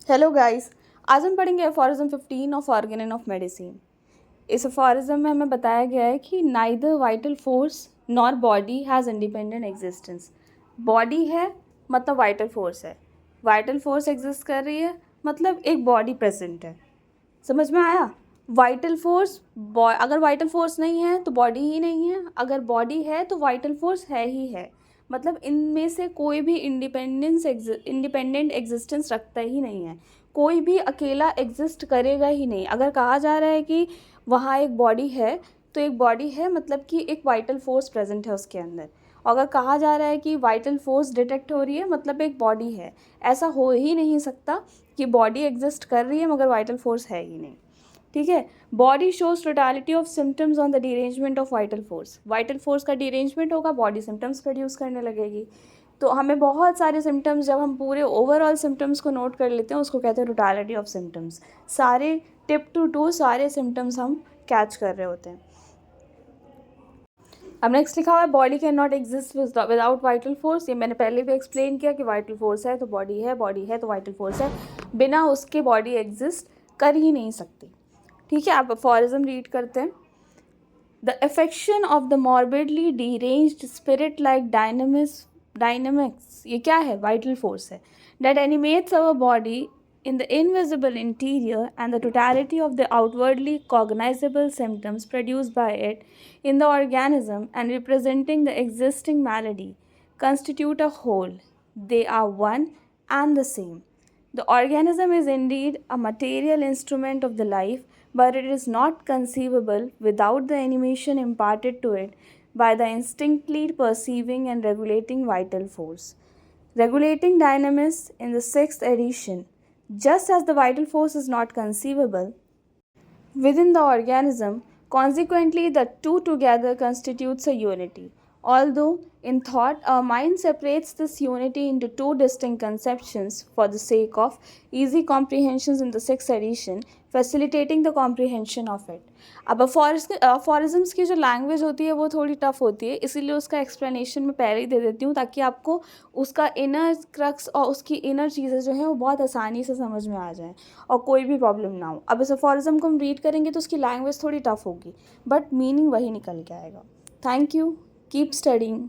Hello guys, आज हम पढ़ेंगे अफॉरिज्म 15 ऑफ ऑर्गेनन ऑफ मेडिसिन। इस अफॉरिज्म में हमें बताया गया है कि neither vital force nor body has independent existence. Body है मतलब वाइटल फोर्स है, वाइटल फोर्स एग्जिस्ट कर रही है मतलब एक बॉडी प्रेजेंट है। समझ में आया? वाइटल फोर्स, अगर वाइटल फोर्स नहीं है तो बॉडी ही नहीं है, अगर बॉडी है तो वाइटल फोर्स है ही है। मतलब इनमें से कोई भी इंडिपेंडेंट एग्जिस्टेंस रखता ही नहीं है, कोई भी अकेला एग्जिस्ट करेगा ही नहीं। अगर कहा जा रहा है कि वहाँ एक बॉडी है तो एक बॉडी है मतलब कि एक वाइटल फोर्स प्रेजेंट है उसके अंदर। अगर कहा जा रहा है कि वाइटल फोर्स डिटेक्ट हो रही है मतलब एक बॉडी है। ऐसा हो ही नहीं सकता कि बॉडी एग्जिस्ट कर रही है मगर वाइटल फोर्स है ही नहीं। ठीक है। Body shows totality of symptoms on the derangement of vital force. Vital force का डिरेंजमेंट होगा, बॉडी सिम्टम्स प्रोड्यूस करने लगेगी। तो हमें बहुत सारे सिम्टम्स, जब हम पूरे ओवरऑल सिम्टम्स को नोट कर लेते हैं उसको कहते हैं टोटलिटी ऑफ सिम्टम्स। सारे टिप टू टू सारे सिम्टम्स हम कैच कर रहे होते हैं। अब नेक्स्ट लिखा हुआ है body can not exist without vital force. ये मैंने पहले भी एक्सप्लेन किया कि वाइटल फोर्स है तो बॉडी है, बॉडी है तो वाइटल फोर्स है, बिना उसके बॉडी एग्जिस्ट कर ही नहीं सकती। ठीक है, आप अफॉरिज्म रीड करते हैं। The affection of the morbidly deranged spirit like dynamics, ये क्या है? वाइटल फोर्स है। That animates our body in the invisible interior and the totality of the outwardly cognizable symptoms produced by it in the organism and representing the existing malady constitute a whole. They are one and the same. The organism is indeed a material instrument of the life, but it is not conceivable without the animation imparted to it by the instinctively perceiving and regulating vital force. Regulating dynamics in the sixth edition. Just as the vital force is not conceivable within the organism, consequently the two together constitutes a unity. Although in thought our mind separates this unity into two distinct conceptions for the sake of easy comprehensions in the sixth edition, facilitating the comprehension of it. अब अफॉरिज्म्स की जो language होती है वो थोड़ी tough होती है, इसीलिए उसका एक्सप्लेनेशन मैं पहले ही दे देती हूँ ताकि आपको उसका इनर क्रक्स और उसकी इनर चीज़ें जो हैं वो बहुत आसानी से समझ में आ जाएँ और कोई भी प्रॉब्लम ना हो। अब इस अफॉरिज्म को हम रीड करेंगे तो उसकी लैंग्वेज थोड़ी टफ होगी बट मीनिंग वही निकल के आएगा। Thank you, keep studying.